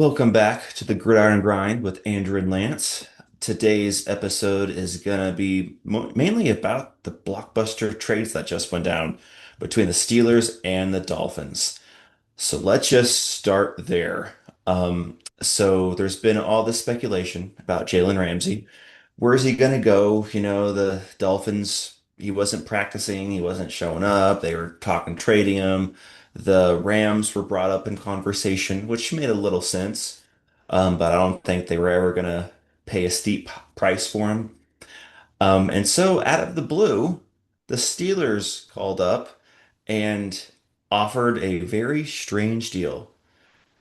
Welcome back to the Gridiron Grind with Andrew and Lance. Today's episode is going to be mainly about the blockbuster trades that just went down between the Steelers and the Dolphins. So let's just start there. So there's been all this speculation about Jalen Ramsey. Where is he going to go? The Dolphins, he wasn't practicing, he wasn't showing up. They were talking trading him. The Rams were brought up in conversation, which made a little sense. But I don't think they were ever going to pay a steep price for him. And so out of the blue, the Steelers called up and offered a very strange deal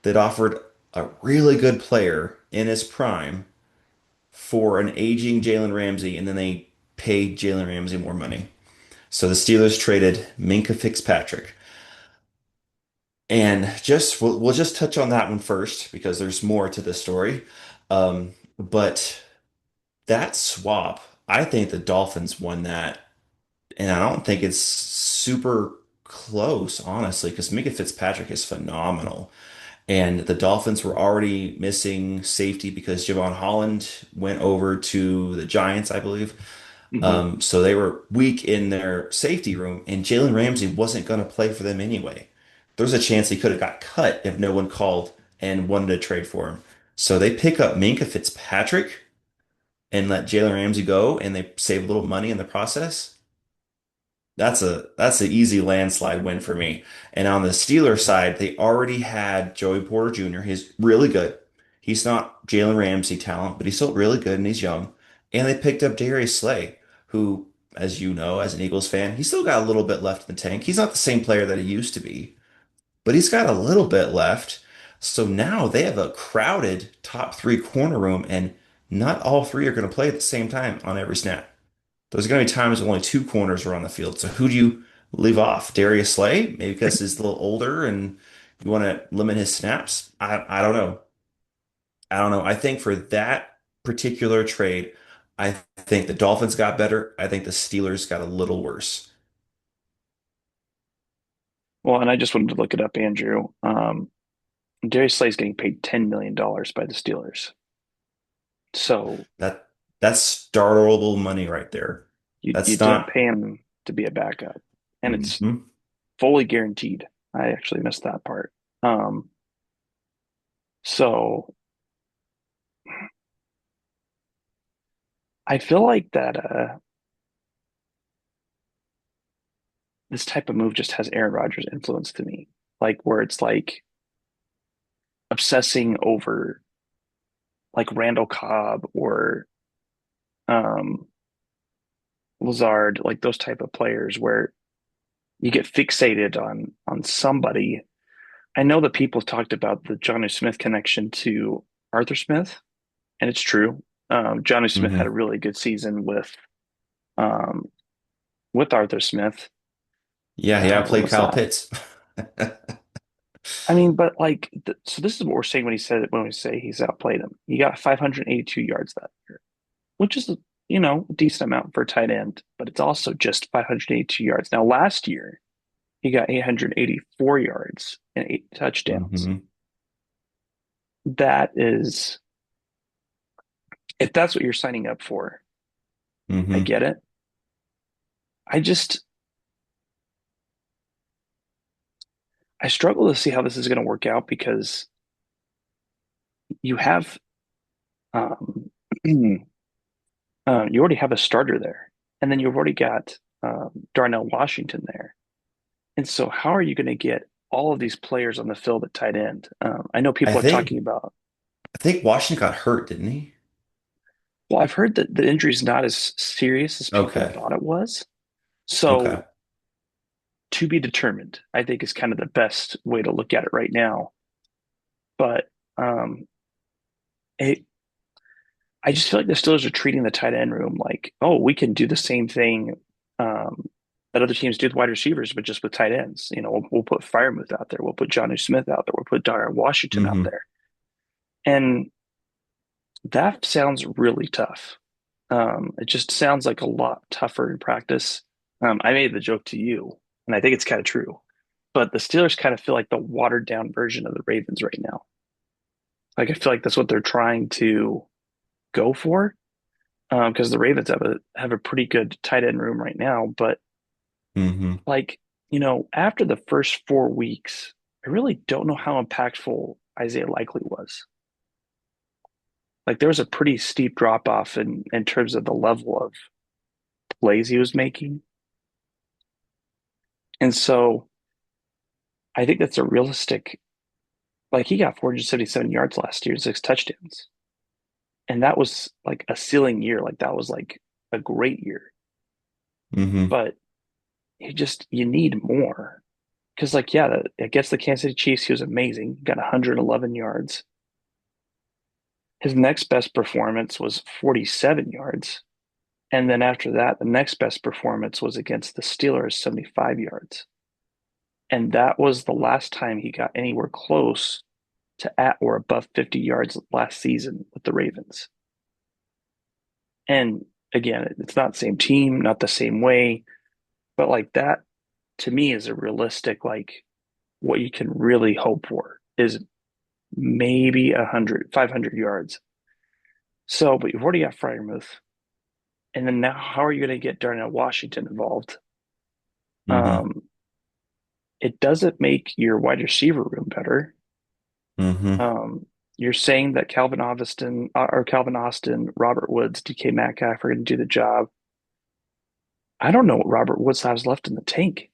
that offered a really good player in his prime for an aging Jalen Ramsey, and then they paid Jalen Ramsey more money. So the Steelers traded Minka Fitzpatrick. And we'll just touch on that one first because there's more to the story. But that swap, I think the Dolphins won that, and I don't think it's super close, honestly, because Minka Fitzpatrick is phenomenal. And the Dolphins were already missing safety because Javon Holland went over to the Giants, I believe. hmm So they were weak in their safety room, and Jalen Ramsey wasn't going to play for them anyway. There's a chance he could have got cut if no one called and wanted to trade for him. So they pick up Minka Fitzpatrick and let Jalen Ramsey go, and they save a little money in the process. That's an easy landslide win for me. And on the Steelers side, they already had Joey Porter Jr. He's really good. He's not Jalen Ramsey talent, but he's still really good and he's young. And they picked up Darius Slay, who, as you know, as an Eagles fan, he's still got a little bit left in the tank. He's not the same player that he used to be, but he's got a little bit left. So now they have a crowded top three corner room, and not all three are going to play at the same time on every snap. There's going to be times when only two corners are on the field. So who do you leave off? Darius Slay? Maybe because he's a little older and you want to limit his snaps? I don't know. I don't know. I think for that particular trade, I think the Dolphins got better. I think the Steelers got a little worse. Well, and I just wanted to look it up, Andrew. Darius Slay's getting paid $10 million by the Steelers. So That that's startable money right there. you That's didn't not. pay him to be a backup. And it's Mhm. fully guaranteed. I actually missed that part. Um, so I feel like that this type of move just has Aaron Rodgers influence to me. Like where it's like obsessing over like Randall Cobb or um Lazard, like those type of players where you get fixated on somebody. I know that people have talked about the Jonnu Smith connection to Arthur Smith, and it's true. Jonnu Smith had a Mhm. really good season um, with Arthur Smith. Yeah, yeah, I What played was Kyle that? Pitts. I mean, but like, so this is what we're saying when he said when we say he's outplayed him. He got 582 yards that year, which is a decent amount for a tight end, but it's also just 582 yards. Now, last year he got 884 yards and 8 touchdowns. hmm That is, if that's what you're signing up for, I hmm get it. I just, I struggle to see how this is going to work out because you have, um, you already have a starter there, and then you've already got Darnell Washington there. And so, how are you going to get all of these players on the field at tight end? I know I people are talking think about, I think Washington got hurt, didn't he? well, I've heard that the injury is not as serious as people Okay. thought it was. Okay. So, to be determined, I think is kind of the best way to look at it right now. But um, it, I just feel like the Steelers are treating the tight end room like, oh, we can do the same thing that other teams do with wide receivers, but just with tight ends. We'll put Firemouth out there, we'll put Jonnu Smith out there, we'll put Darren Washington out hmm there, and that sounds really tough. It just sounds like a lot tougher in practice. I made the joke to you, and I think it's kind of true. But the Steelers kind of feel like the watered down version of the Ravens right now. Like I feel like that's what they're trying to go for. Because the Ravens have a pretty good tight end room right now, but Hmm. like, after the first 4 weeks, I really don't know how impactful Isaiah Likely was. Like there was a pretty steep drop off in terms of the level of plays he was making. And so I think that's a realistic, like he got 477 yards last year, 6 touchdowns. And that was like a ceiling year. Like that was like a great year. Hmm. But you need more. Because like, yeah, against the Kansas City Chiefs, he was amazing. He got 111 yards. His next best performance was 47 yards. And then after that, the next best performance was against the Steelers, 75 yards. And that was the last time he got anywhere close to at or above 50 yards last season with the Ravens. And again, it's not the same team, not the same way, but like that to me is a realistic, like what you can really hope for is maybe 100, 500 yards. So, but you've already got Freiermuth. And then now, how are you going to get Darnell Washington involved? Hmm. Um, it doesn't make your wide receiver room better. Hmm. You're saying that Calvin Austin, Robert Woods, DK Metcalf are going to do the job. I don't know what Robert Woods has left in the tank.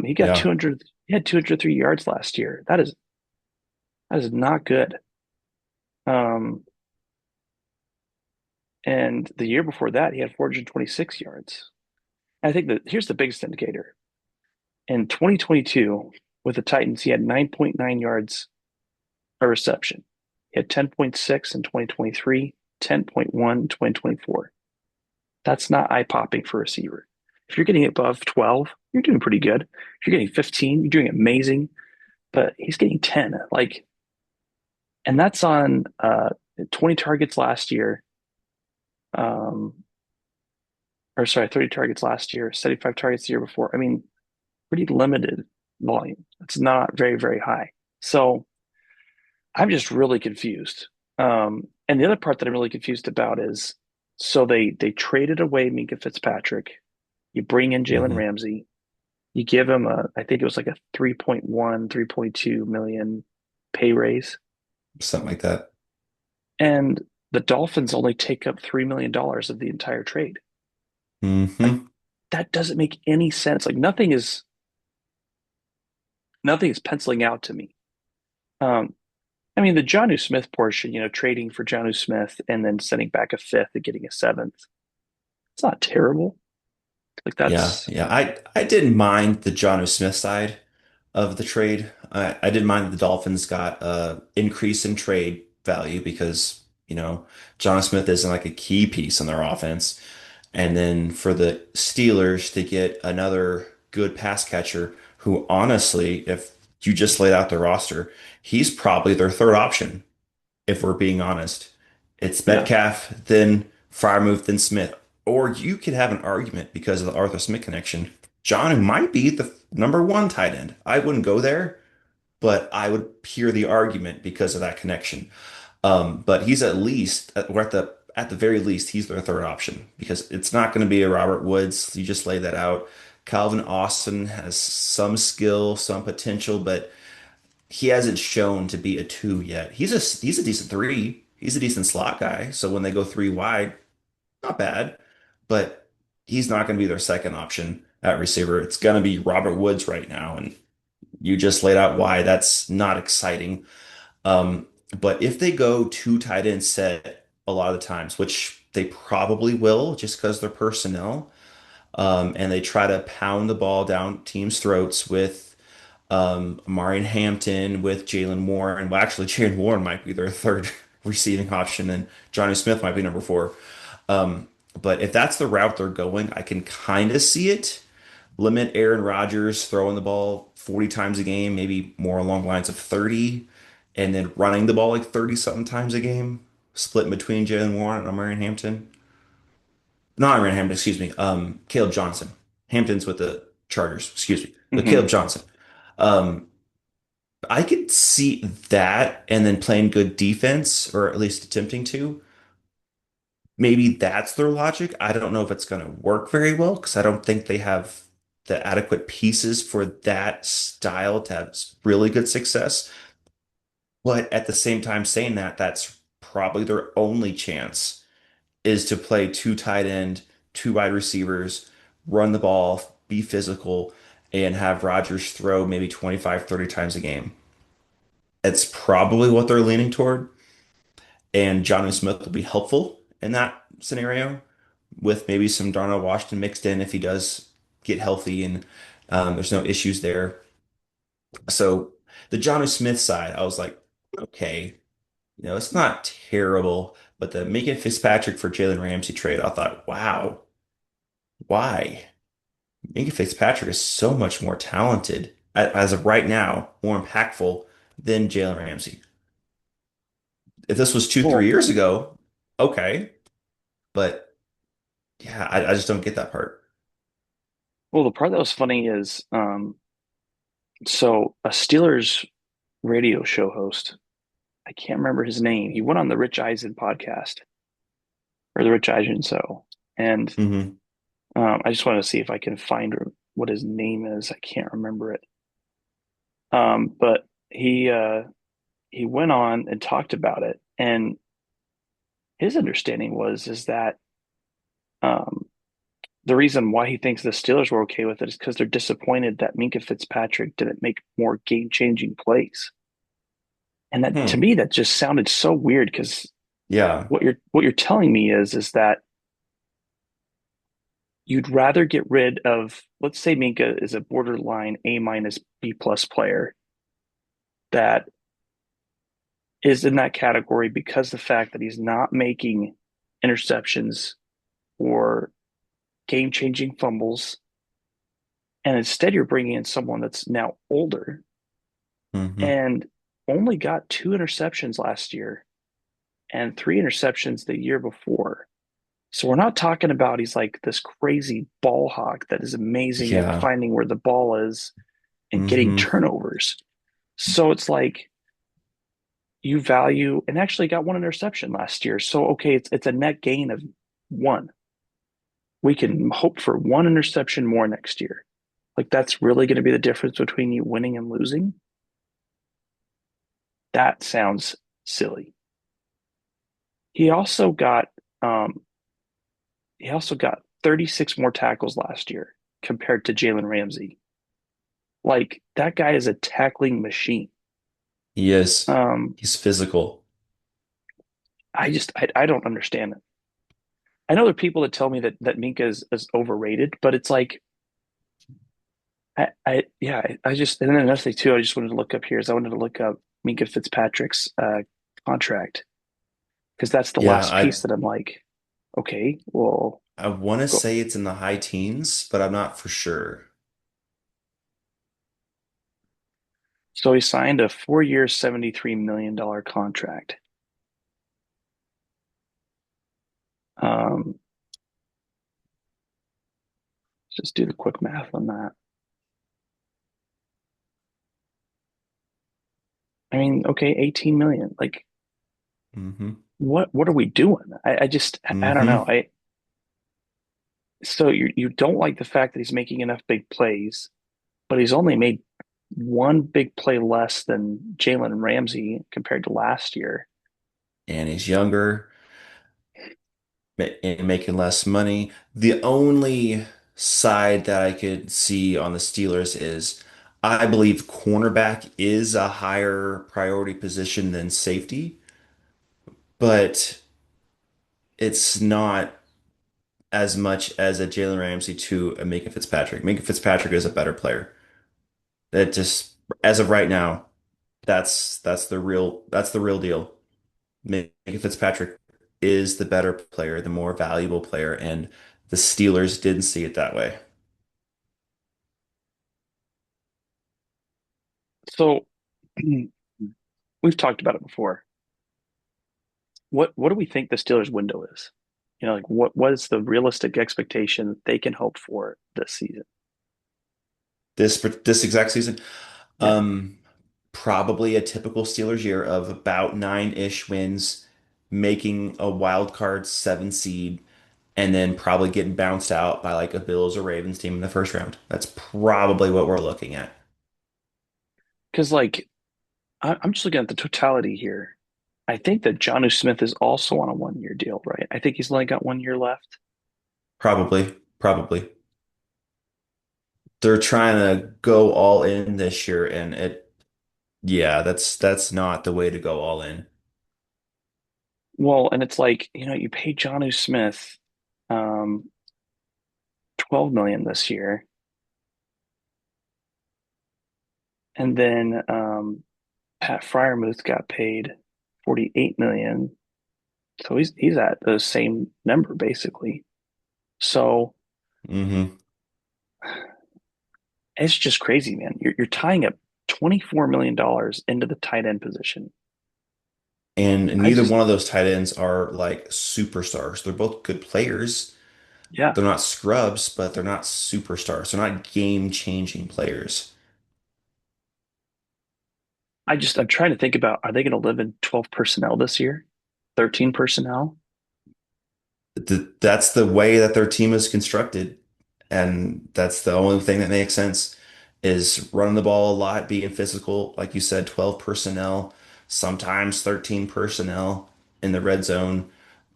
He got Yeah. 200. He had 203 yards last year. That is not good. Um, and the year before that, he had 426 yards. I think that here's the biggest indicator. In 2022, with the Titans, he had 9.9 yards a reception. He had 10.6 in 2023, 10.1 in 2024. That's not eye popping for a receiver. If you're getting above 12, you're doing pretty good. If you're getting 15, you're doing amazing. But he's getting 10. Like, and that's on 20 targets last year. Um, or sorry, 30 targets last year, 75 targets the year before. I mean, pretty limited volume. It's not very, very high. So I'm just really confused. And the other part that I'm really confused about is so they traded away Minka Fitzpatrick. You bring in Jalen Hmm. Ramsey. You give him I think it was like a 3.1, 3.2 million pay raise. Something like that. And the Dolphins only take up $3 million dollars of the entire trade. Like Hmm. that doesn't make any sense. Like nothing is penciling out to me. Um, I mean, the Jonnu Smith portion, trading for Jonnu Smith and then sending back a fifth and getting a seventh, it's not terrible. Like Yeah, that's, yeah. I didn't mind the Jonnu Smith side of the trade. I didn't mind that the Dolphins got a increase in trade value because, Jonnu Smith isn't like a key piece in their offense. And then for the Steelers to get another good pass catcher who honestly, if you just laid out the roster, he's probably their third option if we're being honest. It's yeah. Metcalf, then Freiermuth, then Smith. Or you could have an argument because of the Arthur Smith connection. John might be the number one tight end. I wouldn't go there, but I would hear the argument because of that connection. But he's at least, or at the very least, he's their third option because it's not going to be a Robert Woods. You just lay that out. Calvin Austin has some skill, some potential, but he hasn't shown to be a two yet. He's a decent three. He's a decent slot guy. So when they go three wide, not bad. But he's not going to be their second option at receiver. It's going to be Robert Woods right now, and you just laid out why that's not exciting. Um, but if they go two tight end set a lot of the times, which they probably will, just because they're personnel, and they try to pound the ball down teams' throats with Marion Hampton with Jalen Warren. Well, actually, Jalen Warren might be their third receiving option, and Johnny Smith might be number four. But if that's the route they're going, I can kind of see it. Limit Aaron Rodgers throwing the ball 40 times a game, maybe more along the lines of 30, and then running the ball like 30 something times a game, split between Jalen Warren and Marion Hampton. Not Marion Hampton, excuse me. Caleb Johnson. Hampton's with the Chargers, excuse me. But Hmm. Caleb Johnson. Um, I could see that and then playing good defense, or at least attempting to. Maybe that's their logic. I don't know if it's going to work very well because I don't think they have the adequate pieces for that style to have really good success. But at the same time, saying that, that's probably their only chance is to play two tight end, two wide receivers, run the ball, be physical, and have Rodgers throw maybe 25, 30 times a game. It's probably what they're leaning toward. And Jonnu Smith will be helpful in that scenario with maybe some Darnell Washington mixed in if he does get healthy and there's no issues there. So the Jonnu Smith side, I was like, okay, it's not terrible. But the Minka Fitzpatrick for Jalen Ramsey trade, I thought, wow, why? Minka Fitzpatrick is so much more talented as of right now, more impactful than Jalen Ramsey. If this was two, three Well, years ago, okay. But yeah, I just don't get that part. well, the part that was funny is so a Steelers radio show host, I can't remember his name. He went on the Rich Eisen podcast or the Rich Eisen show, and Hmm. I just wanted to see if I can find what his name is. I can't remember it. But he went on and talked about it, and his understanding was is that um, the reason why he thinks the Steelers were okay with it is because they're disappointed that Minka Fitzpatrick didn't make more game-changing plays. And that to Hmm. me, that just sounded so weird because Yeah. what you're telling me is that you'd rather get rid of, let's say Minka is a borderline A minus B plus player that is in that category because the fact that he's not making interceptions or game changing fumbles. And instead, you're bringing in someone that's now older Hmm. and only got two interceptions last year and three interceptions the year before. So we're not talking about he's like this crazy ball hawk that is amazing at Yeah. finding where the ball is and getting Hmm. turnovers. So it's like you value and actually got one interception last year. So okay, it's a net gain of one. We can hope for one interception more next year. Like that's really going to be the difference between you winning and losing. That sounds silly. He also got um he also got 36 more tackles last year compared to Jalen Ramsey. Like that guy is a tackling machine. He is. Um He's physical. I don't understand it. I know there are people that tell me that Minka is overrated, but it's like I just and then another thing too, I just wanted to look up here is I wanted to look up Minka Fitzpatrick's contract because that's the Yeah, last piece that I'm like, okay, well, I want to go. say it's in the high teens, but I'm not for sure. So he signed a 4 year, $73 million contract. Um, just do the quick math on that. I mean, okay, 18 million. Like, Hmm. what are we doing? I just I don't know. Hmm. I so you don't like the fact that he's making enough big plays, but he's only made one big play less than Jalen Ramsey compared to last year. And he's younger and making less money. The only side that I could see on the Steelers is I believe cornerback is a higher priority position than safety, but it's not as much as a Jalen Ramsey to a Minka Fitzpatrick. Minka Fitzpatrick is a better player. That just as of right now, that's the real deal. Minka Fitzpatrick is the better player, the more valuable player, and the Steelers didn't see it that way. So we've talked about it before. What do we think the Steelers window is? You know, like what is the realistic expectation that they can hope for this season? This exact season. Yeah. Um, probably a typical Steelers year of about nine-ish wins, making a wild card seven seed, and then probably getting bounced out by like a Bills or Ravens team in the first round. That's probably what we're looking at. Because like I'm just looking at the totality here. I think that Jonnu Smith is also on a 1 year deal, right? I think he's only got 1 year left. Probably, probably. They're trying to go all in this year, and yeah, that's not the way to go all in. Well, and it's like, you pay Jonnu Smith um 12 million this year, and then Pat Fryermuth got paid 48 million. So he's at the same number basically. So Hmm. it's just crazy, man. You're tying up $24 million into the tight end position. And I neither just, one of those tight ends are like superstars. They're both good players. yeah, They're not scrubs, but they're not superstars. They're not game-changing players. I'm trying to think about, are they going to live in 12 personnel this year? 13 personnel? That's the way that their team is constructed, and that's the only thing that makes sense is running the ball a lot, being physical, like you said, 12 personnel, sometimes 13 personnel in the red zone,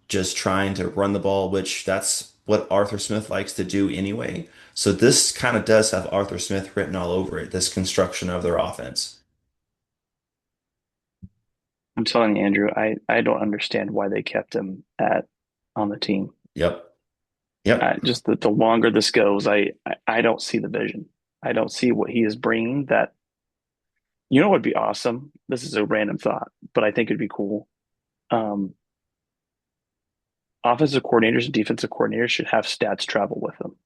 just trying to run the ball, which that's what Arthur Smith likes to do anyway. So this kind of does have Arthur Smith written all over it, this construction of their offense. I'm telling you, Andrew, I don't understand why they kept him at on the team. Yep. Yep. Just the longer this goes, I don't see the vision. I don't see what he is bringing. That would be awesome. This is a random thought, but I think it'd be cool. Um, Offensive coordinators and defensive coordinators should have stats travel with them.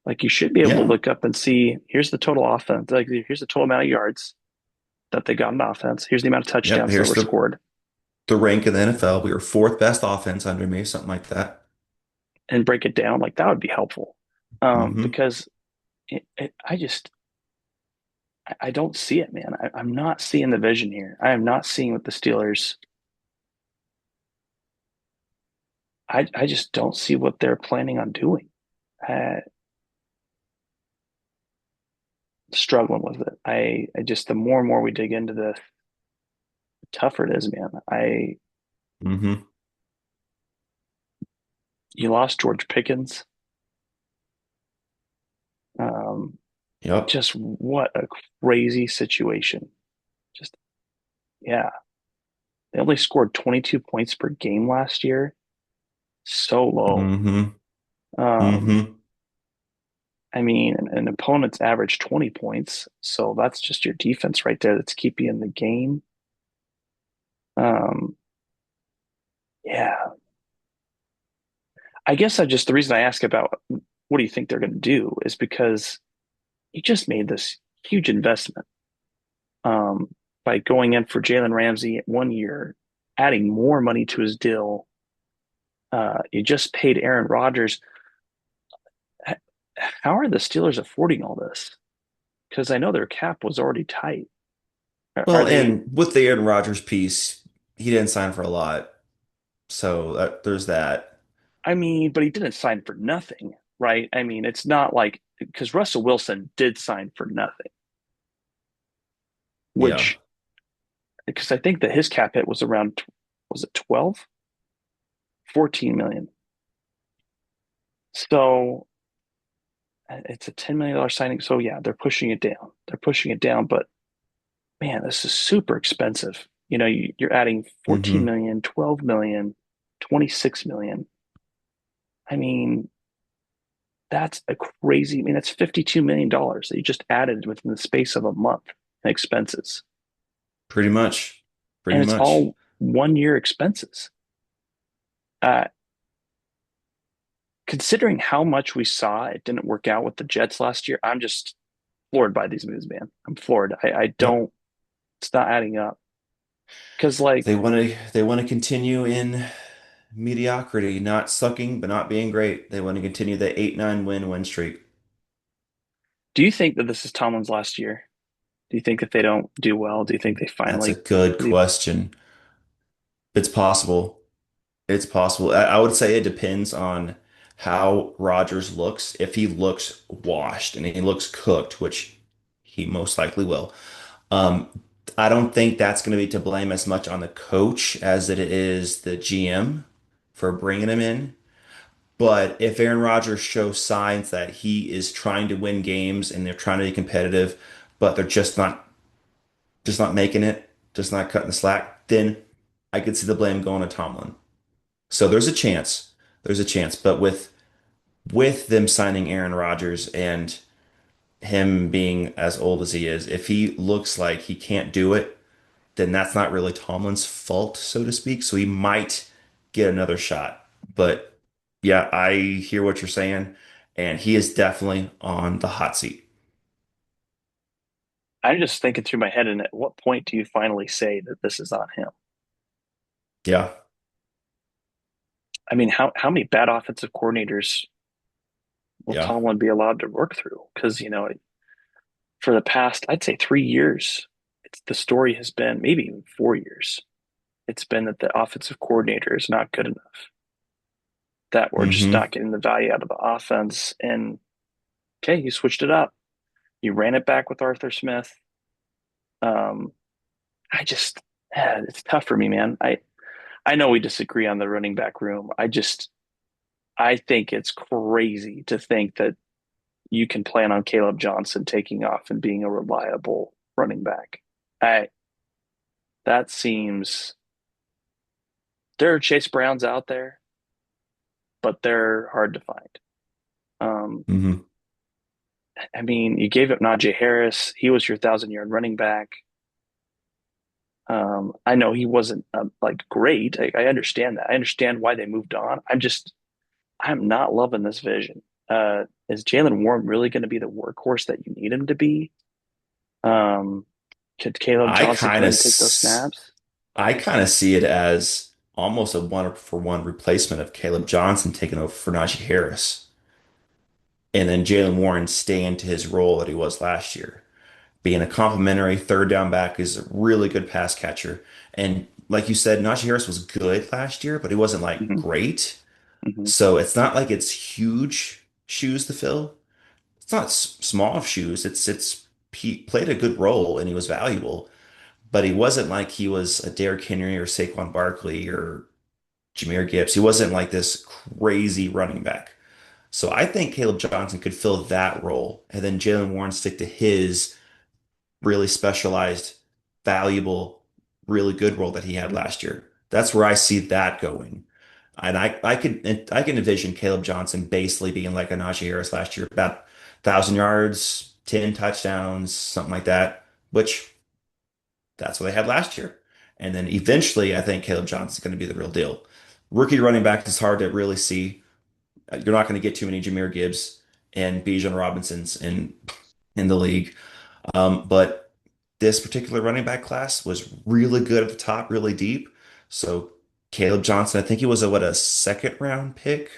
Like you should be able to Yeah. look up and see here's the total offense. Like here's the total amount of yards that they got in offense. Here's the amount of Yep. touchdowns that Here's were scored, the rank in the NFL. We were fourth best offense under me, something like that. and break it down. Like that would be helpful. Hmm. Because I don't see it, man. I'm not seeing the vision here. I am not seeing what the Steelers. I just don't see what they're planning on doing. Uh, Struggling with it. I just the more and more we dig into this, the tougher it is, man. Hmm. You lost George Pickens. Um, Yep. just what a crazy situation. Just yeah, they only scored 22 points per game last year. So low. Hmm. Um, Hmm. I mean, an opponent's average 20 points, so that's just your defense right there that's keeping you in the game. Um, yeah, I guess the reason I ask about what do you think they're going to do is because he just made this huge investment by going in for Jalen Ramsey 1 year, adding more money to his deal. You just paid Aaron Rodgers. How are the Steelers affording all this? Because I know their cap was already tight. Are Well, they? and with the Aaron Rodgers piece, he didn't sign for a lot. So there's that. I mean, but he didn't sign for nothing, right? I mean, it's not like because Russell Wilson did sign for nothing, Yeah. which because I think that his cap hit was around was it 12, 14 million. So it's a $10 million signing. So yeah, they're pushing it down. They're pushing it down, but man, this is super expensive. You're adding 14 Hmm. million, 12 million, 26 million. I mean, that's a crazy, I mean, that's $52 million that you just added within the space of a month in expenses. Pretty much. Pretty And it's much. all 1 year expenses. Uh, Considering how much we saw it didn't work out with the Jets last year, I'm just floored by these moves, man. I'm floored. I Yep. don't, it's not adding up. Because, like, They want to continue in mediocrity, not sucking, but not being great. They want to continue the 8-9 win streak. do you think that this is Tomlin's last year? Do you think if they don't do well, do you think they That's a finally good leave? question. It's possible. It's possible. I would say it depends on how Rodgers looks. If he looks washed and he looks cooked, which he most likely will, um, I don't think that's going to be to blame as much on the coach as it is the GM for bringing him in. But if Aaron Rodgers shows signs that he is trying to win games and they're trying to be competitive, but they're just not making it, just not cutting the slack, then I could see the blame going to Tomlin. So there's a chance. There's a chance. But with them signing Aaron Rodgers and him being as old as he is, if he looks like he can't do it, then that's not really Tomlin's fault, so to speak. So he might get another shot. But yeah, I hear what you're saying, and he is definitely on the hot seat. I'm just thinking through my head, and at what point do you finally say that this is on him? Yeah. I mean, how many bad offensive coordinators will Yeah. Tomlin be allowed to work through? Because, for the past, I'd say 3 years, the story has been, maybe even 4 years, it's been that the offensive coordinator is not good enough, that we're just Hmm. not getting the value out of the offense. And okay, you switched it up. You ran it back with Arthur Smith. Um, I just, it's tough for me, man. I know we disagree on the running back room. I think it's crazy to think that you can plan on Caleb Johnson taking off and being a reliable running back. I That seems, there are Chase Browns out there, but they're hard to find. Um, Hmm. I mean, you gave up Najee Harris. He was your 1,000 yard running back. I know he wasn't like great. I understand that. I understand why they moved on. I'm not loving this vision. Is Jalen Warren really going to be the workhorse that you need him to be? Um, could Caleb I Johnson kind come of in and take those snaps? I kind of see it as almost a one for one replacement of Caleb Johnson taking over for Najee Harris, and then Jalen Warren staying to his role that he was last year, being a complimentary third down back is a really good pass catcher. And like you said, Najee Harris was good last year, but he wasn't like Hmm. great. Hmm. So it's not like it's huge shoes to fill. It's not small shoes. It's he played a good role and he was valuable, but he wasn't like he was a Derrick Henry or Saquon Barkley or Jahmyr Gibbs. He wasn't like this crazy running back. So I think Caleb Johnson could fill that role, and then Jalen Warren stick to his really specialized, valuable, really good role that he had last year. That's where I see that going. And I can envision Caleb Johnson basically being like a Najee Harris last year, about 1,000 yards, 10 touchdowns, something like that, which that's what they had last year. And then eventually, I think Caleb Johnson's going to be the real deal. Rookie running back is hard to really see. You're not going to get too many Jahmyr Gibbs and Bijan Robinsons in the league. But this particular running back class was really good at the top, really deep. So Caleb Johnson, I think he was a second round pick.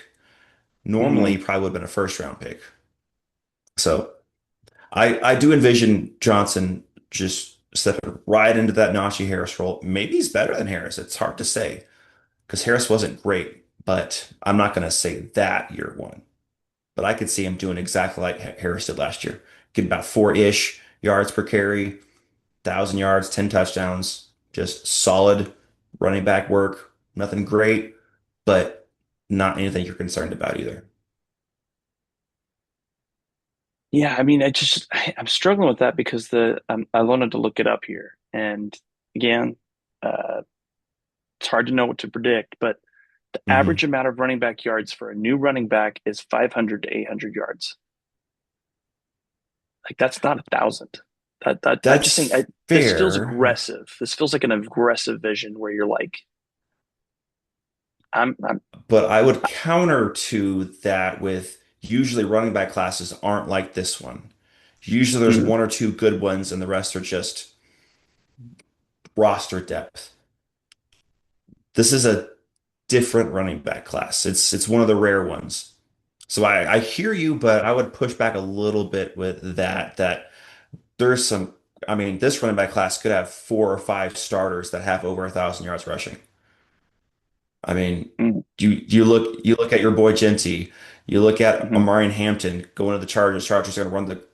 Normally, he Hmm. probably would have been a first round pick. So I do envision Johnson just stepping right into that Najee Harris role. Maybe he's better than Harris. It's hard to say because Harris wasn't great, but I'm not going to say that year one. But I could see him doing exactly like Harris did last year, getting about 4-ish yards per carry, 1,000 yards, 10 touchdowns, just solid running back work. Nothing great, but not anything you're concerned about either. Yeah, I mean, I'm struggling with that because I wanted to look it up here, and again, uh, it's hard to know what to predict, but the average Hmm. amount of running back yards for a new running back is 500 to 800 yards. Like that's not 1,000. I just think That's this feels fair, aggressive. This feels like an aggressive vision where you're like, I'm but I would counter to that with usually running back classes aren't like this one. Usually there's mm, one or two good ones and the rest are just roster depth. This is a different running back class. It's one of the rare ones. So I hear you, but I would push back a little bit with that there's some I mean, this running back class could have 4 or 5 starters that have over 1,000 yards rushing. I mean, Mm-hmm. you look at your boy Genty, you look at Mm-hmm. Omarion Hampton going to the Chargers. Chargers are going to run the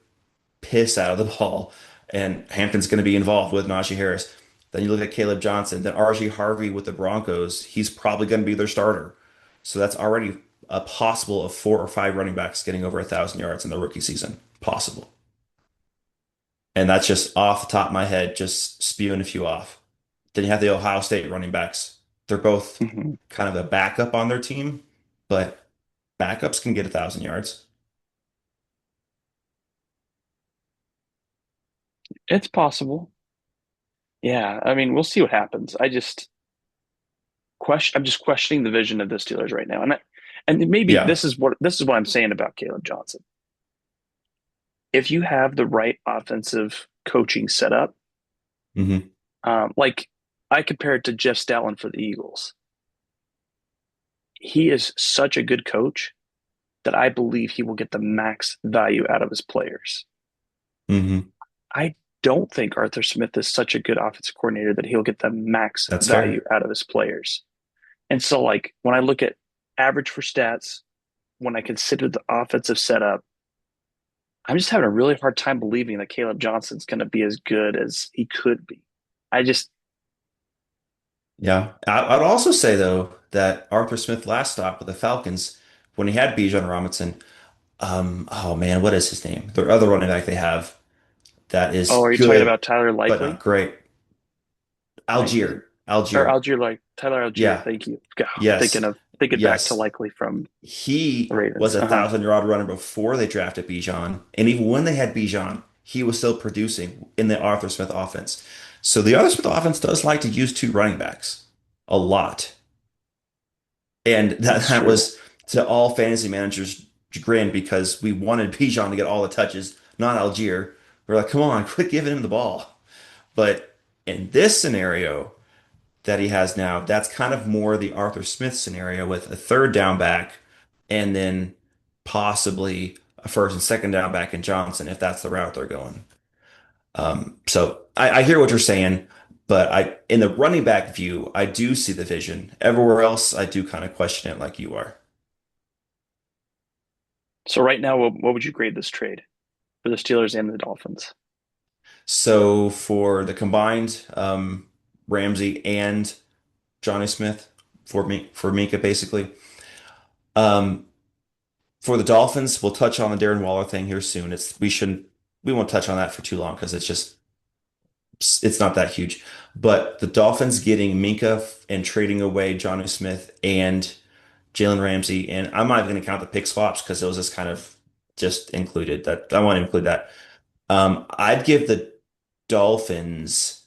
piss out of the ball, and Hampton's going to be involved with Najee Harris. Then you look at Caleb Johnson, then RG Harvey with the Broncos. He's probably going to be their starter. So that's already a possible of 4 or 5 running backs getting over 1,000 yards in the rookie season. Possible. And that's just off the top of my head, just spewing a few off. Then you have the Ohio State running backs. They're both Mm-hmm. kind of a backup on their team, but backups can get 1,000 yards. It's possible. Yeah, I mean, we'll see what happens. I'm just questioning the vision of the Steelers right now, and maybe Yeah. this is what I'm saying about Caleb Johnson. If you have the right offensive coaching setup, Hmm. like I compare it to Jeff Stoutland for the Eagles. He is such a good coach that I believe he will get the max value out of his players. Hmm. I don't think Arthur Smith is such a good offensive coordinator that he'll get the max That's value fair. out of his players. And so, like, when I look at average for stats, when I consider the offensive setup, I'm just having a really hard time believing that Caleb Johnson's going to be as good as he could be. I just, Yeah. I'd also say, though, that Arthur Smith last stop with the Falcons, when he had Bijan Robinson, oh man, what is his name? The other running back they have that oh, is are you talking good, about Tyler but not Likely? great. Is Algier. or Algier. Algier like Tyler Algier? Yeah. Thank you. God, Yes. thinking back to Yes. Likely from the He was Ravens. a Uh-huh. 1,000 yard runner before they drafted Bijan. And even when they had Bijan, he was still producing in the Arthur Smith offense. So the Arthur Smith offense does like to use 2 running backs a lot. And that, That's that true. was to all fantasy managers' chagrin because we wanted Bijan to get all the touches, not Algier. We're like, come on, quit giving him the ball. But in this scenario that he has now, that's kind of more the Arthur Smith scenario with a third down back and then possibly a first and second down back in Johnson if that's the route they're going. So I hear what you're saying, but in the running back view, I do see the vision. Everywhere else, I do kind of question it like you are. So right now, what would you grade this trade for the Steelers and the Dolphins? So for the combined Ramsey and Johnny Smith for Minka basically. Um, for the Dolphins, we'll touch on the Darren Waller thing here soon. We won't touch on that for too long because it's not that huge. But the Dolphins getting Minka and trading away Johnny Smith and Jalen Ramsey, and I'm not even going to count the pick swaps because it was just kind of just included. That I want to include that. I'd give the Dolphins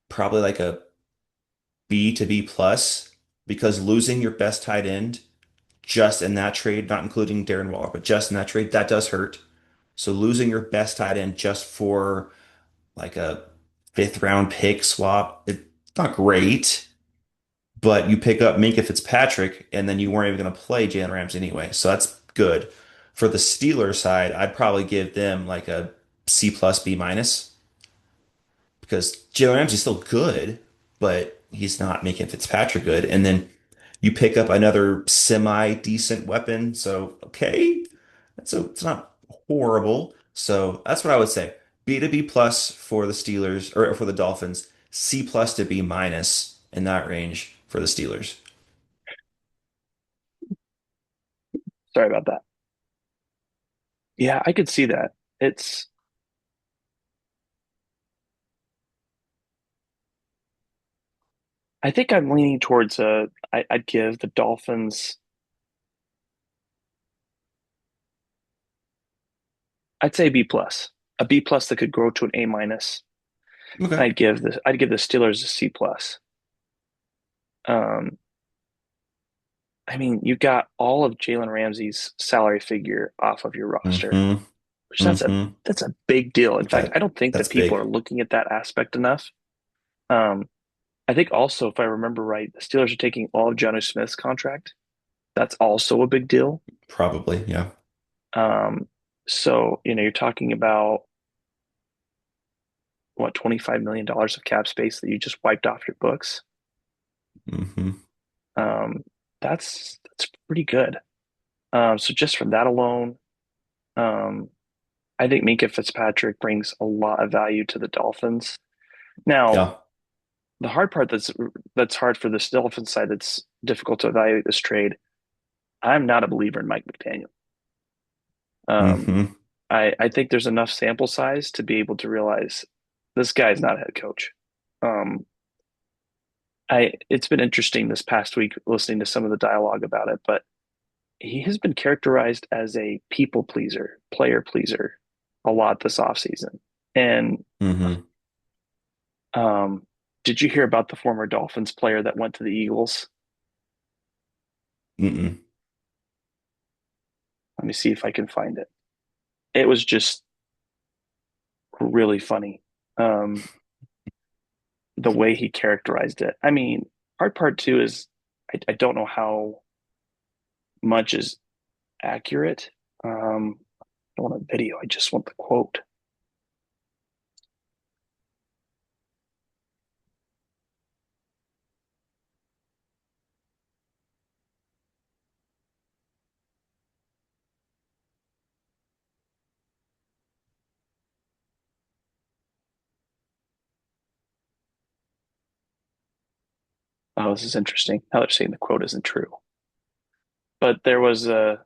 probably like a B to B plus because losing your best tight end just in that trade, not including Darren Waller, but just in that trade, that does hurt. So losing your best tight end just for like a 5th round pick swap, it's not great, but you pick up Minka Fitzpatrick and then you weren't even going to play Jalen Ramsey anyway. So that's good. For the Steelers side, I'd probably give them like a C plus B minus because Jalen Ramsey's still good, but he's not making Fitzpatrick good. And then you pick up another semi-decent weapon. So, okay, it's not horrible. So that's what I would say. B to B plus for the Steelers or for the Dolphins, C plus to B minus in that range for the Steelers. Sorry about that. Yeah, I could see that. It's I think I'm leaning towards I'd give the Dolphins I'd say B plus. A B plus that could grow to an A minus. Okay. I'd give the Steelers a C plus. Um I mean, you got all of Jalen Ramsey's salary figure off of your roster, Mm-hmm. which Mm-hmm. that's a big deal. In fact, I That don't think that that's people are big. looking at that aspect enough. Um, I think also, if I remember right, the Steelers are taking all of Jonnu Smith's contract. That's also a big deal. Probably, yeah. So, you're talking about what, $25 million of cap space that you just wiped off your books. Hmm. Um, that's pretty good. So just from that alone, um, I think Minka Fitzpatrick brings a lot of value to the Dolphins. Now, Yeah. the hard part that's hard for this Dolphins side that's difficult to evaluate this trade. I'm not a believer in Mike McDaniel. Um, Hmm. I think there's enough sample size to be able to realize this guy's not a head coach. Um, it's been interesting this past week listening to some of the dialogue about it, but he has been characterized as a people pleaser, player pleaser a lot this offseason. And Hmm. um, did you hear about the former Dolphins player that went to the Eagles? Mm-mm. Let me see if I can find it. It was just really funny. Um, the way he characterized it. I mean, hard part too is I don't know how much is accurate. I don't want a video. I just want the quote. Oh, this is interesting. Now they're saying the quote isn't true. But there was a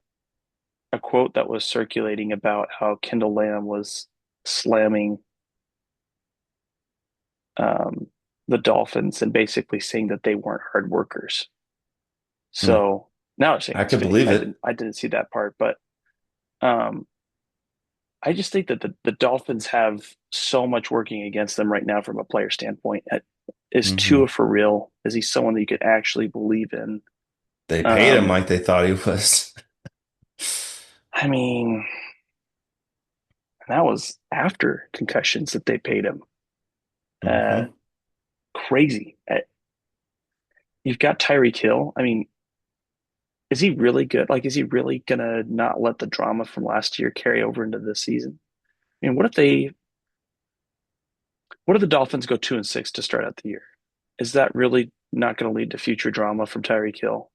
quote that was circulating about how Kendall Lamb was slamming um, the Dolphins and basically saying that they weren't hard workers. Mm. So now I'm saying I it's could fake. believe it. I didn't see that part, but um, I just think that the Dolphins have so much working against them right now from a player standpoint. Is Tua Hmm. for real? Is he someone that you could actually believe in? They paid him Um, like they thought he was. I mean, that was after concussions that they paid him. Uh, Hmm. crazy. You've got Tyreek Hill. I mean, is he really good? Like, is he really gonna not let the drama from last year carry over into this season? I mean, what if the Dolphins go 2-6 to start out the year? Is that really not going to lead to future drama from Tyreek Hill?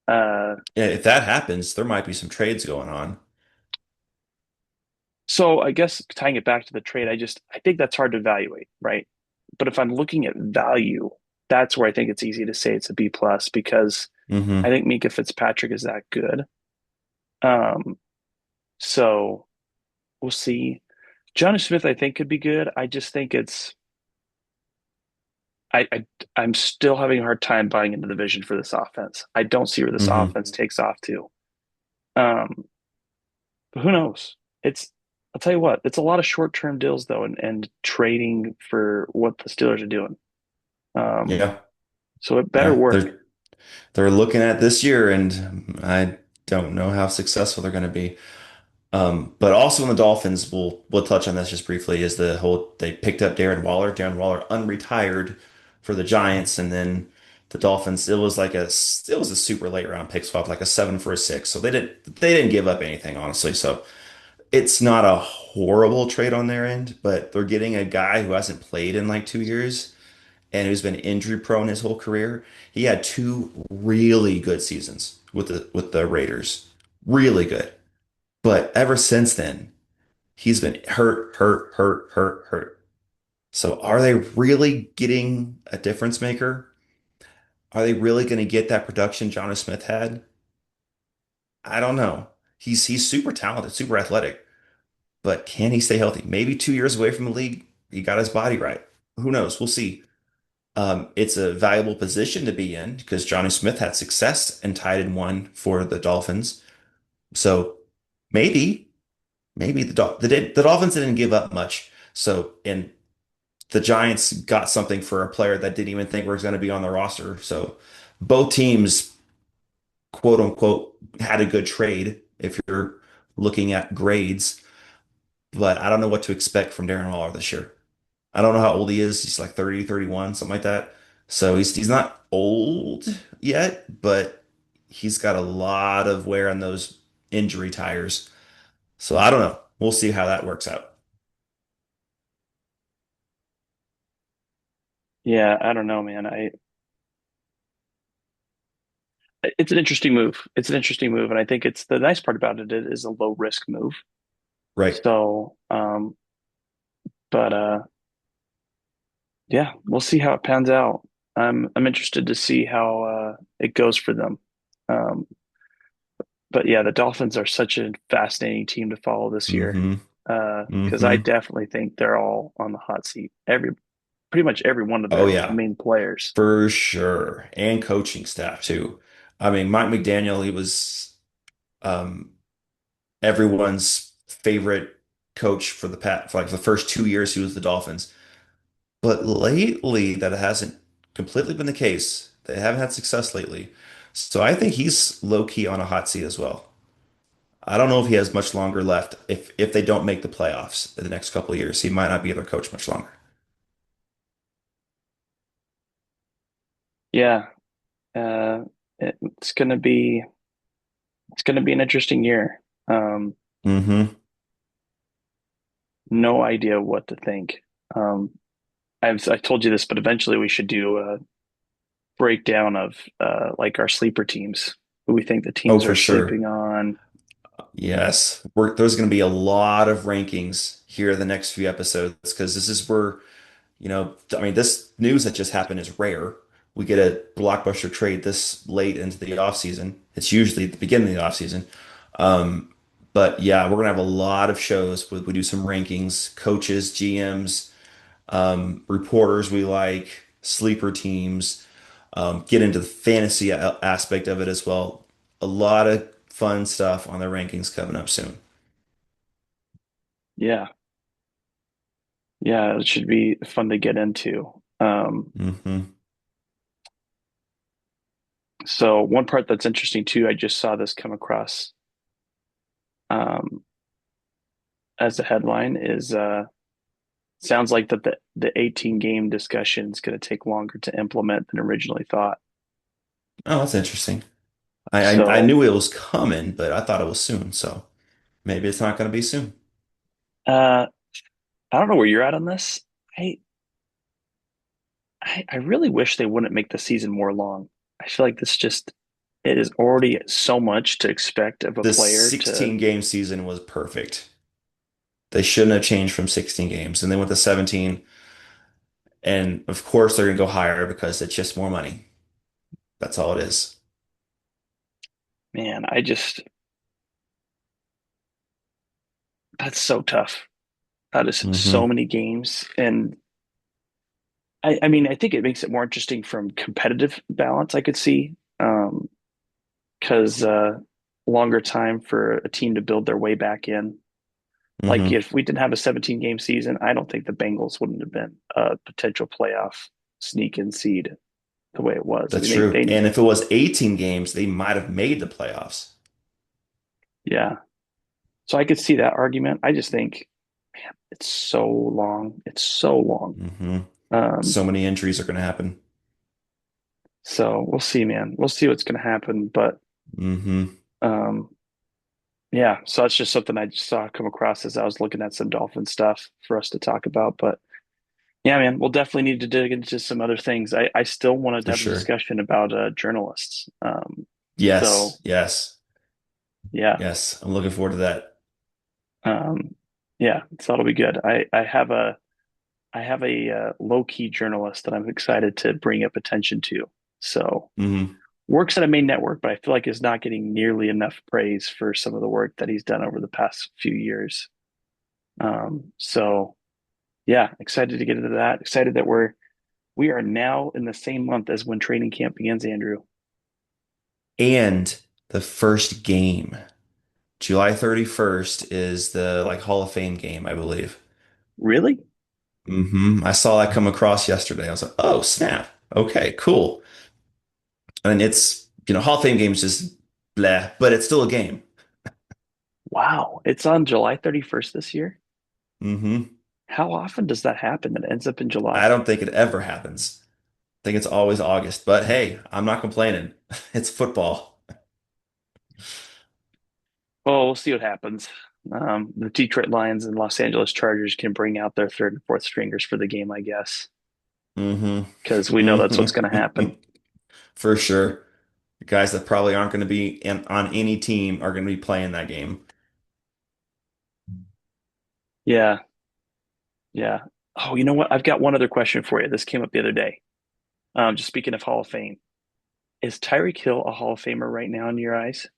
Uh, Yeah, if that happens, there might be some trades going on. so I guess tying it back to the trade, I think that's hard to evaluate, right? But if I'm looking at value, that's where I think it's easy to say it's a B plus because I Hmm. think Minka Fitzpatrick is that good. Um, so we'll see. Johnny Smith, I think, could be good. I just think I, I I'm still having a hard time buying into the vision for this offense. I don't see where this Hmm. offense takes off to. Um, but who knows? I'll tell you what, it's a lot of short-term deals though, and trading for what the Steelers are doing. Um, Yeah. so it better Yeah. work. They're looking at this year, and I don't know how successful they're going to be. But also in the Dolphins, we'll touch on this just briefly, is the whole they picked up Darren Waller. Darren Waller unretired for the Giants, and then the Dolphins, it was a super late round pick swap, like a 7 for a 6. So they didn't give up anything, honestly. So it's not a horrible trade on their end, but they're getting a guy who hasn't played in like 2 years and who's been injury prone his whole career. He had two really good seasons with the Raiders. Really good. But ever since then, he's been hurt, hurt, hurt, hurt, hurt. So are they really getting a difference maker? Are they really going to get that production Jonnu Smith had? I don't know. He's super talented, super athletic, but can he stay healthy? Maybe 2 years away from the league, he got his body right. Who knows? We'll see. It's a valuable position to be in because Johnny Smith had success and tied in one for the Dolphins. So maybe, maybe the Dolphins didn't give up much. So, and the Giants got something for a player that didn't even think was going to be on the roster. So both teams, quote unquote, had a good trade if you're looking at grades. But I don't know what to expect from Darren Waller this year. I don't know how old he is. He's like 30, 31, something like that. So he's not old yet, but he's got a lot of wear on those injury tires. So I don't know. We'll see how that works out. Yeah, I don't know, man. It's an interesting move. It's an interesting move, and I think it's the nice part about it is a low risk move. Right. So, but yeah, we'll see how it pans out. I'm interested to see how it goes for them. Um, but yeah, the Dolphins are such a fascinating team to follow this year. Mm-hmm. Because I Mm-hmm. definitely think they're all on the hot seat. Pretty much every one of Oh their yeah, main players. for sure. And coaching staff too. I mean, Mike McDaniel, he was um everyone's favorite coach for for like the first 2 years he was the Dolphins. But lately, that hasn't completely been the case. They haven't had success lately. So I think he's low key on a hot seat as well. I don't know if he has much longer left. If they don't make the playoffs in the next couple of years, he might not be their coach much longer. Yeah, uh, it's gonna be an interesting year. Um, Hmm. no idea what to think. Um, I told you this, but eventually we should do a breakdown of like our sleeper teams, who we think the Oh, teams are for sure. sleeping on. Yes. There's going to be a lot of rankings here in the next few episodes because this is where, I mean, this news that just happened is rare. We get a blockbuster trade this late into the offseason. It's usually at the beginning of the offseason. Um, but yeah, we're gonna have a lot of shows. We do some rankings, coaches, GMs, reporters we like, sleeper teams, get into the fantasy aspect of it as well. A lot of fun stuff on the rankings coming up soon. Yeah, yeah, it should be fun to get into. Hmm. So one part that's interesting too, I just saw this come across um, as a headline is sounds like that the 18 game discussion is going to take longer to implement than originally thought. Oh, that's interesting. I So knew it was coming, but I thought it was soon. So maybe it's not going to be soon. uh, I don't know where you're at on this. I, I really wish they wouldn't make the season more long. I feel like it is already so much to expect of a This player to, 16 game season was perfect. They shouldn't have changed from 16 games, and they went to 17. And of course, they're going to go higher because it's just more money. That's all it is. man, that's so tough. That is so Hmm. many games. And I mean, I think it makes it more interesting from competitive balance, I could see. Because longer time for a team to build their way back in. Like Hmm. if we didn't have a 17 game season, I don't think the Bengals wouldn't have been a potential playoff sneak in seed the way it was. I That's mean, true. And if it was 18 games, they might have made the playoffs. yeah. So I could see that argument. I just think, man, it's so long. It's so long. Hmm. Um, So many injuries are going to happen. so we'll see, man. We'll see what's going to happen. But Hmm. um, yeah, so that's just something I just saw come across as I was looking at some Dolphin stuff for us to talk about. But yeah, man, we'll definitely need to dig into some other things. I still wanted to For have a sure. discussion about journalists. So Yes. Yes. yeah, Yes. I'm looking forward to that. um, yeah, so that'll be good. I have a low key journalist that I'm excited to bring up attention to. So Hmm. works at a main network, but I feel like is not getting nearly enough praise for some of the work that he's done over the past few years. So yeah, excited to get into that. Excited that we are now in the same month as when training camp begins, Andrew. And the first game, July 31st, is the like Hall of Fame game, I believe. Really? I saw that come across yesterday. I was like, oh, snap. Okay, cool. And it's, Hall of Fame games just blah, but it's still a game. Wow. It's on July 31st this year. Hmm. How often does that happen that it ends up in I July? don't think it ever happens. I think it's always August, but hey, I'm not complaining. It's football. Well, we'll see what happens. The Detroit Lions and Los Angeles Chargers can bring out their third and fourth stringers for the game, I guess. because we know that's what's Mm-hmm. going to happen. For sure. The guys that probably aren't going to be on any team are going to be playing that game. Yeah, yeah. Oh, you know what? I've got one other question for you. This came up the other day. Just speaking of Hall of Fame, is Tyreek Hill a Hall of Famer right now in your eyes?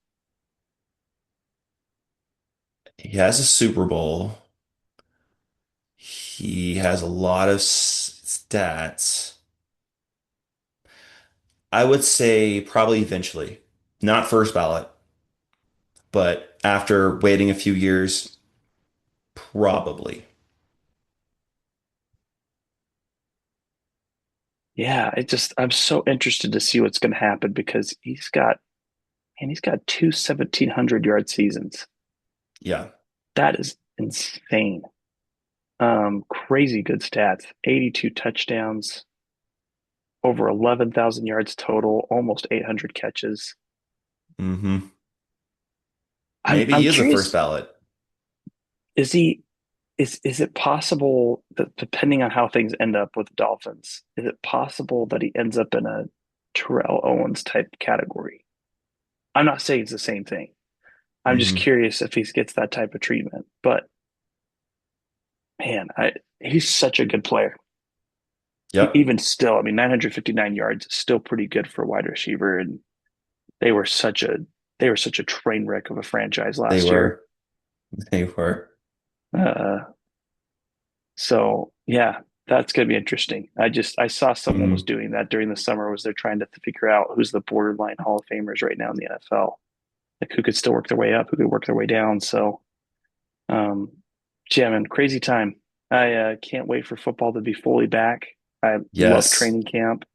He has a Super Bowl. He has a lot of stats. I would say probably eventually. Not first ballot, but after waiting a few years, probably. Yeah, I'm so interested to see what's going to happen because he's got two 1,700 yard seasons. Yeah. That is insane. Crazy good stats. 82 touchdowns, over 11,000 yards total, almost 800 catches. hmm I'm Maybe I'm he is a first curious, ballot. is he is it possible that depending on how things end up with the Dolphins, is it possible that he ends up in a Terrell Owens type category? I'm not saying it's the same thing. I'm just hmm curious if he gets that type of treatment. But man, he's such a good player. Yep. Even still, I mean, 959 yards is still pretty good for a wide receiver, and they were such a they were such a train wreck of a franchise They last year. were. They were. Uh, so yeah, that's going to be interesting. I saw someone was hmm doing that during the summer. Was they're trying to figure out who's the borderline Hall of Famers right now in the NFL, like who could still work their way up, who could work their way down. So, um, yeah, man, crazy time. I can't wait for football to be fully back. I love Yes. training camp.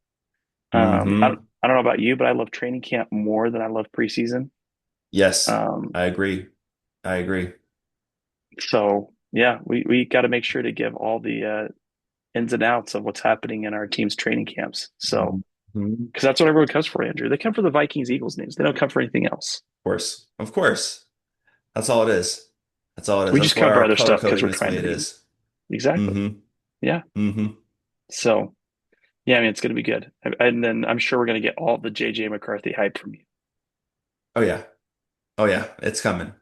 hmm I don't know about you, but I love training camp more than I love preseason. Yes. Um, I agree. I agree. so yeah, we got to make sure to give all the ins and outs of what's happening in our team's training camps. So Mhm. because that's what everyone comes for, Andrew. They come for the Vikings Eagles news. They don't come for anything else. Of course. Of course. That's all it is. That's all it is. We That's just why come for our other color stuff because we're coding is the trying way to it be is. exactly. Mm-hmm. Yeah. Mm-hmm. So yeah, I mean it's going to be good, and then I'm sure we're going to get all the JJ McCarthy hype from you. Oh yeah. Oh yeah. It's coming.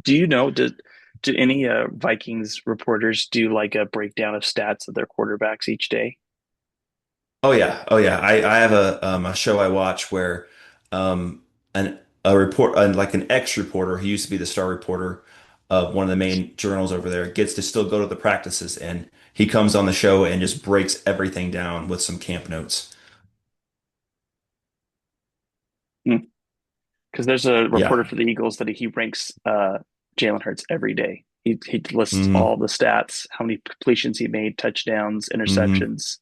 Do you know did any Vikings reporters do like a breakdown of stats of their quarterbacks each day? Oh yeah, oh yeah. I have a show I watch where um an a report like an ex-reporter, he used to be the star reporter of one of the main journals over there, gets to still go to the practices, and he comes on the show and just breaks everything down with some camp notes. Because there's a reporter Yeah. for the Eagles that he ranks Jalen Hurts every day. He lists hmm all the stats, how many completions he made, touchdowns, hmm interceptions.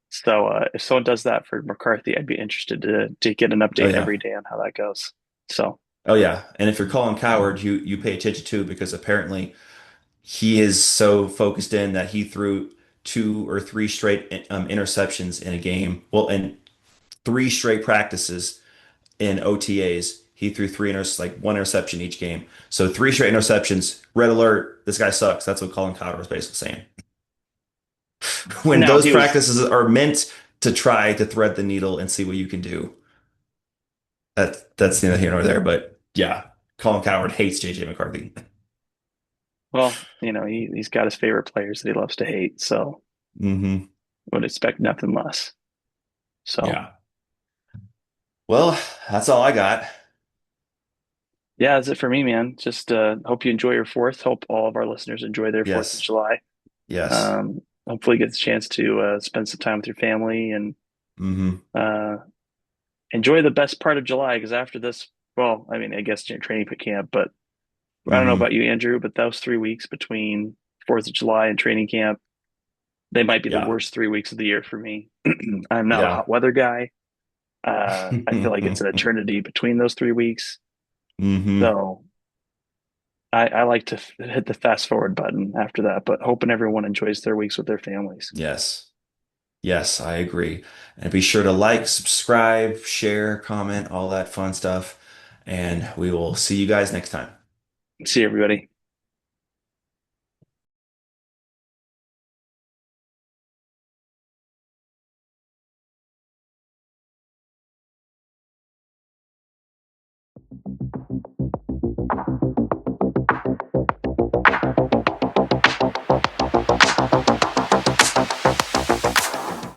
So if someone does that for McCarthy, I'd be interested to get an Oh update yeah. every day on how that goes. So Oh yeah. And if you're calling Coward, you pay attention too because apparently he is so focused in that he threw two or three straight interceptions in a game. Well, in three straight practices in OTAs. He threw like one interception each game. So three straight interceptions. Red alert. This guy sucks. That's what Colin Cowherd was basically saying. When now those he was practices are meant to try to thread the needle and see what you can do, that's neither here nor there. But yeah, Colin Cowherd hates JJ McCarthy. well, he's got his favorite players that he loves to hate. So hmm would expect nothing less. So Yeah. Well, that's all I got. yeah, that's it for me, man. Just hope you enjoy your fourth. Hope all of our listeners enjoy their Fourth of Yes. July. Yes. Hopefully, get the chance to spend some time with your family and hmm uh, enjoy the best part of July. Because after this, well, I mean, I guess your training camp, but I don't know hmm about you, Andrew, but those 3 weeks between Fourth of July and training camp, they might be the Yeah. worst 3 weeks of the year for me. I'm not a Yeah. hot weather guy. I feel like it's an eternity between those 3 weeks. hmm So I like to hit the fast forward button after that, but hoping everyone enjoys their weeks with their families. Yes. Yes, I agree. And be sure to like, subscribe, share, comment, all that fun stuff. And we will see you guys next time. See everybody.